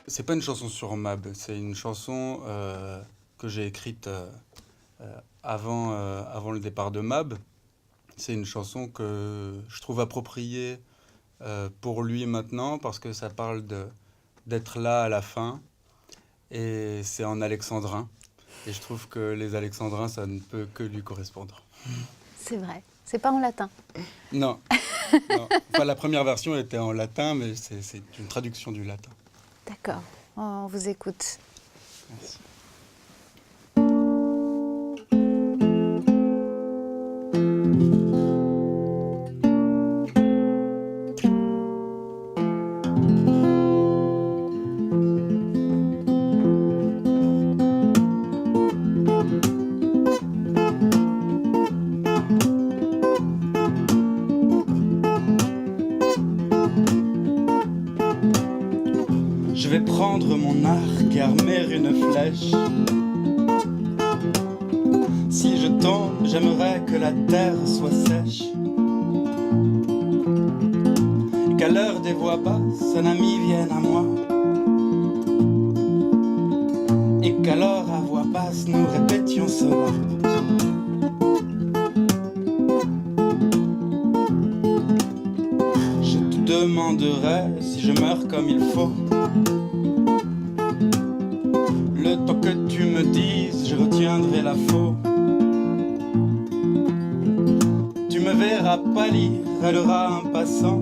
C'est pas une chanson sur Mab, c'est une chanson que j'ai écrite avant le départ de Mab. C'est une chanson que je trouve appropriée pour lui maintenant parce que ça parle d'être là à la fin et c'est en alexandrin. Et je trouve que les alexandrins, ça ne peut que lui correspondre. C'est vrai, c'est pas en latin. Non, non. Enfin, la première version était en latin, mais c'est une traduction du latin. D'accord, on vous écoute. Merci. Je vais prendre mon arc et armer une flèche. Si je tombe, j'aimerais que la terre soit sèche. Et qu'à l'heure des voix basses, un ami vienne à moi. Et qu'alors à voix basse, nous répétions cela. Je te demanderai si je meurs comme il faut. Le temps que tu me dises, je retiendrai la faux. Tu me verras pâlir, elle aura un passant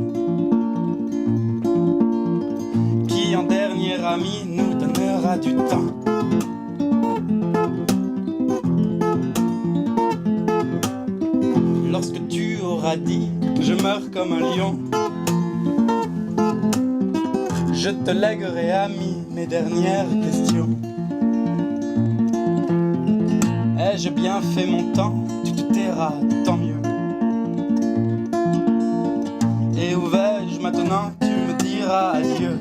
qui en dernier ami nous donnera du temps. Lorsque tu auras dit je meurs comme un lion, je te lèguerai ami mes dernières questions. Ai-je bien fait mon temps? Tu te tairas, tant mieux. Et où vais-je maintenant? Tu me diras adieu.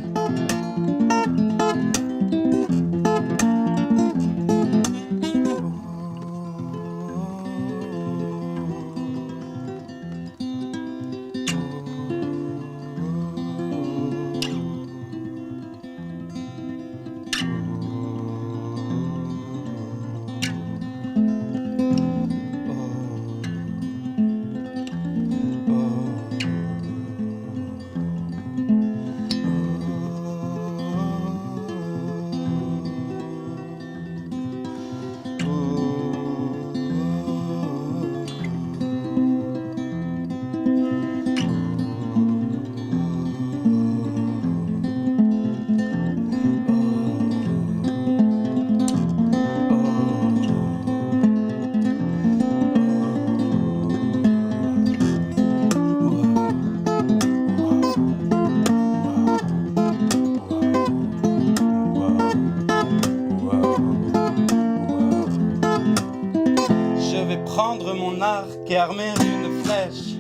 Prendre mon arc et armer une flèche.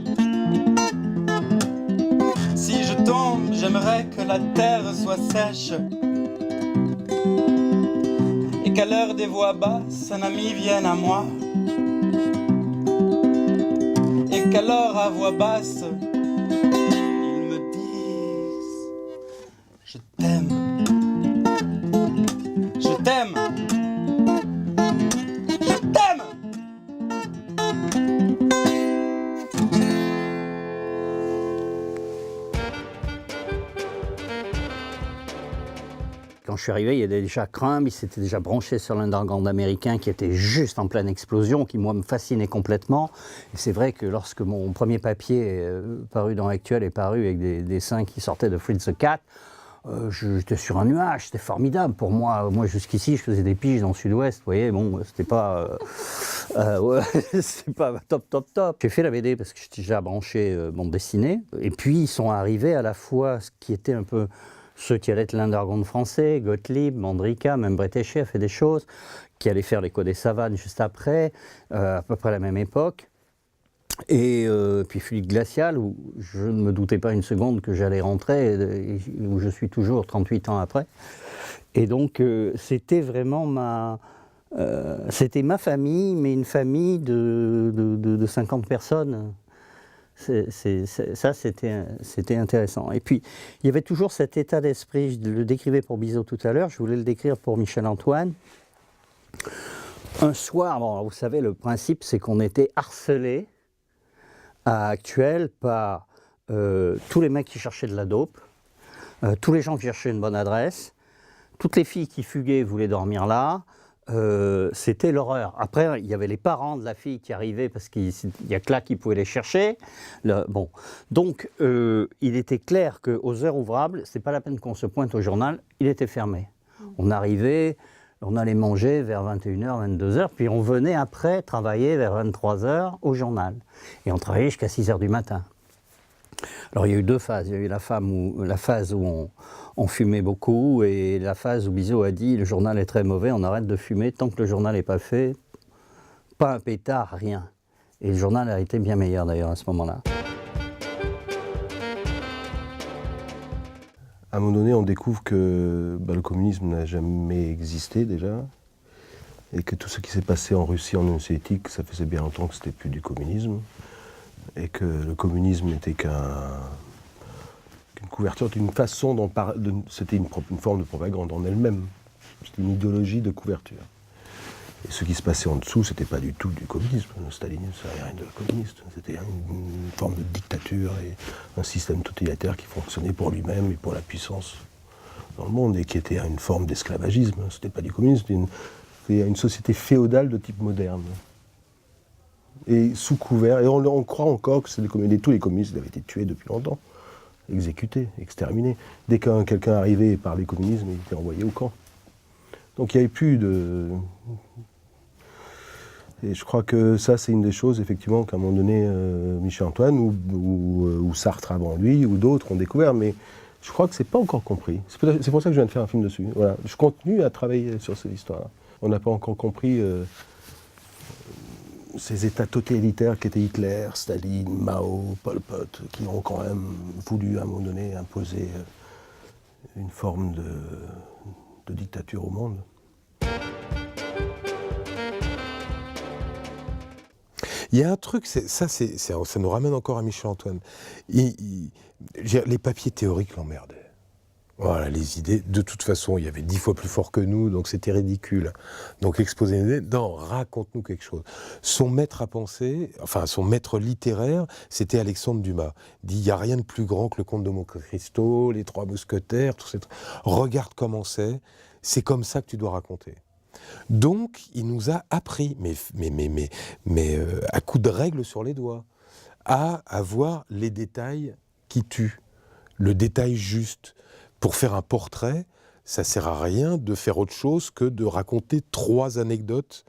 Si je tombe, j'aimerais que la terre soit sèche. Et qu'à l'heure des voix basses, un ami vienne à moi. Et qu'alors à voix basse, il me dise je t'aime. Je t'aime. Je t'aime. Quand je suis arrivé, il y avait déjà Crumb, il s'était déjà branché sur l'underground américain qui était juste en pleine explosion, qui moi me fascinait complètement. Et c'est vrai que lorsque mon premier papier paru dans Actuel est paru avec des dessins qui sortaient de Fritz the Cat, j'étais sur un nuage, c'était formidable pour moi. Moi jusqu'ici, je faisais des piges dans le Sud-Ouest, vous voyez, bon, c'était pas, ouais, c'est pas top. J'ai fait la BD parce que j'étais déjà branché bande dessinée. Et puis ils sont arrivés à la fois ce qui était un peu ceux qui allaient être l'underground français, Gottlieb, Mandrika, même Bretéché a fait des choses, qui allaient faire l'écho des savanes juste après, à peu près à la même époque. Et puis Fluide Glacial, où je ne me doutais pas une seconde que j'allais rentrer, et où je suis toujours 38 ans après. Et donc c'était vraiment C'était ma famille, mais une famille de 50 personnes. Ça, c'était intéressant. Et puis, il y avait toujours cet état d'esprit, je le décrivais pour Bizot tout à l'heure, je voulais le décrire pour Michel-Antoine. Un soir, bon, vous savez, le principe, c'est qu'on était harcelés à Actuel par tous les mecs qui cherchaient de la dope, tous les gens qui cherchaient une bonne adresse, toutes les filles qui fuguaient voulaient dormir là. C'était l'horreur. Après, il y avait les parents de la fille qui arrivaient parce qu'il n'y a que là qu'ils pouvaient les chercher. Bon. Donc, il était clair qu'aux heures ouvrables, c'est pas la peine qu'on se pointe au journal, il était fermé. On arrivait, on allait manger vers 21h, 22h, puis on venait après travailler vers 23h au journal. Et on travaillait jusqu'à 6h du matin. Alors il y a eu deux phases. Il y a eu la phase où on fumait beaucoup et la phase où Bizot a dit le journal est très mauvais, on arrête de fumer tant que le journal n'est pas fait. Pas un pétard, rien. Et le journal a été bien meilleur d'ailleurs à ce moment-là. À un moment donné, on découvre que le communisme n'a jamais existé déjà et que tout ce qui s'est passé en Russie, en Union soviétique, ça faisait bien longtemps que c'était plus du communisme. Et que le communisme n'était qu'une couverture, d'une façon dont c'était une forme de propagande en elle-même. C'était une idéologie de couverture. Et ce qui se passait en dessous, c'était pas du tout du communisme. Le stalinisme, ça n'avait rien de communiste. C'était une forme de dictature et un système totalitaire qui fonctionnait pour lui-même et pour la puissance dans le monde et qui était une forme d'esclavagisme. C'était pas du communisme, c'était une société féodale de type moderne. Et sous couvert, et on croit encore que c'est tous les communistes avaient été tués depuis longtemps, exécutés, exterminés. Dès qu'un quelqu'un arrivait et parlait communisme, il était envoyé au camp. Donc il n'y avait plus de... Et je crois que ça, c'est une des choses, effectivement, qu'à un moment donné, Michel-Antoine ou Sartre avant lui, ou d'autres ont découvert, mais je crois que c'est pas encore compris. C'est pour ça que je viens de faire un film dessus. Voilà. Je continue à travailler sur cette histoire-là. On n'a pas encore compris... ces États totalitaires qui étaient Hitler, Staline, Mao, Pol Pot, qui ont quand même voulu à un moment donné imposer une forme de dictature au monde. Il y a un truc, ça nous ramène encore à Michel-Antoine. Les papiers théoriques l'emmerdaient. Voilà, les idées, de toute façon, il y avait 10 fois plus fort que nous, donc c'était ridicule. Donc exposer une idée, non, raconte-nous quelque chose. Son maître à penser, enfin son maître littéraire, c'était Alexandre Dumas. Il dit, il n'y a rien de plus grand que le Comte de Monte-Cristo, les Trois Mousquetaires, tout ça. Regarde comment c'est comme ça que tu dois raconter. Donc, il nous a appris, mais à coups de règles sur les doigts, à avoir les détails qui tuent, le détail juste. Pour faire un portrait, ça sert à rien de faire autre chose que de raconter 3 anecdotes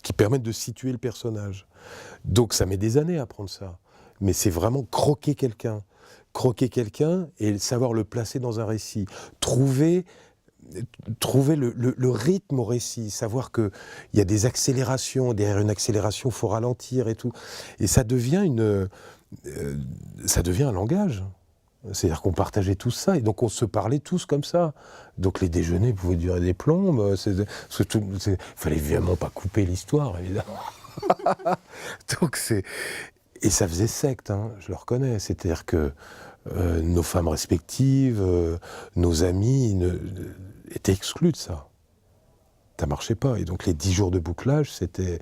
qui permettent de situer le personnage. Donc ça met des années à apprendre ça. Mais c'est vraiment croquer quelqu'un et savoir le placer dans un récit. Trouver le rythme au récit, savoir qu'il y a des accélérations, derrière une accélération, il faut ralentir et tout. Et ça devient un langage. C'est-à-dire qu'on partageait tout ça, et donc on se parlait tous comme ça. Donc les déjeuners pouvaient durer des plombes, il fallait évidemment pas couper l'histoire, évidemment. Donc et ça faisait secte, hein, je le reconnais. C'est-à-dire que nos femmes respectives, nos amis étaient exclus de ça. Ça marchait pas. Et donc les 10 jours de bouclage, c'était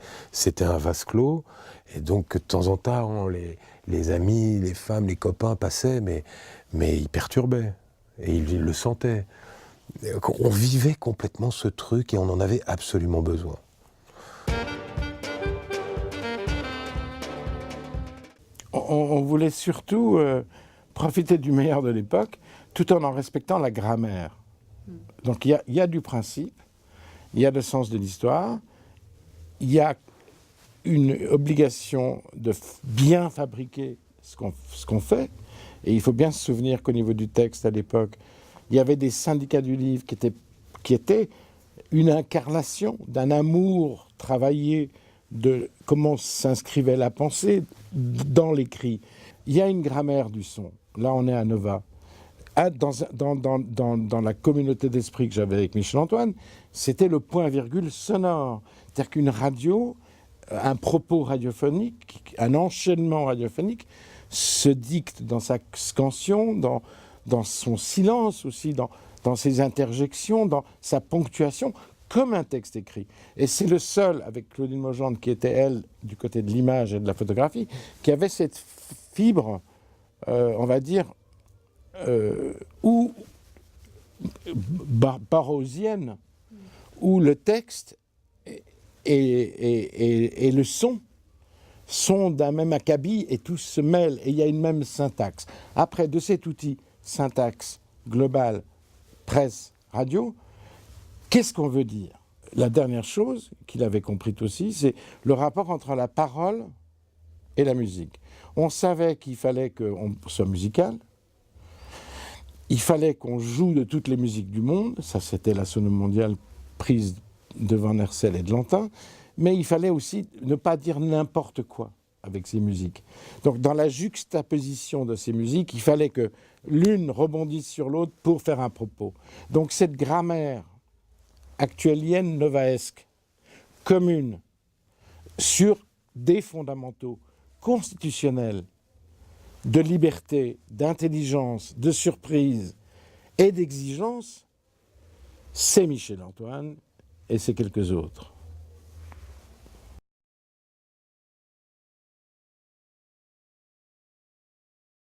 un vase clos. Et donc de temps en temps, les amis, les femmes, les copains passaient, mais ils perturbaient. Et ils le sentaient. On vivait complètement ce truc et on en avait absolument besoin. On voulait surtout profiter du meilleur de l'époque, tout en respectant la grammaire. Donc il y a du principe, il y a le sens de l'histoire, il y a une obligation de bien fabriquer ce qu'on fait. Et il faut bien se souvenir qu'au niveau du texte, à l'époque, il y avait des syndicats du livre qui étaient une incarnation d'un amour travaillé de comment s'inscrivait la pensée dans l'écrit. Il y a une grammaire du son. Là, on est à Nova. Dans la communauté d'esprit que j'avais avec Michel-Antoine, c'était le point-virgule sonore. C'est-à-dire qu'une radio, un propos radiophonique, un enchaînement radiophonique, se dicte dans sa scansion, dans son silence aussi, dans ses interjections, dans sa ponctuation, comme un texte écrit. Et c'est le seul, avec Claudine Mogendre, qui était, elle, du côté de l'image et de la photographie, qui avait cette fibre, on va dire, barosienne, où le texte et le son sont d'un même acabit et tous se mêlent et il y a une même syntaxe. Après, de cet outil, syntaxe globale, presse, radio, qu'est-ce qu'on veut dire? La dernière chose qu'il avait compris aussi, c'est le rapport entre la parole et la musique. On savait qu'il fallait qu'on soit musical, il fallait qu'on joue de toutes les musiques du monde, ça c'était la Sono mondiale prise de Van Hersel et de Lantin, mais il fallait aussi ne pas dire n'importe quoi avec ces musiques. Donc dans la juxtaposition de ces musiques, il fallait que l'une rebondisse sur l'autre pour faire un propos. Donc cette grammaire actuelienne novaesque, commune, sur des fondamentaux constitutionnels de liberté, d'intelligence, de surprise et d'exigence, c'est Michel Antoine et c'est quelques autres.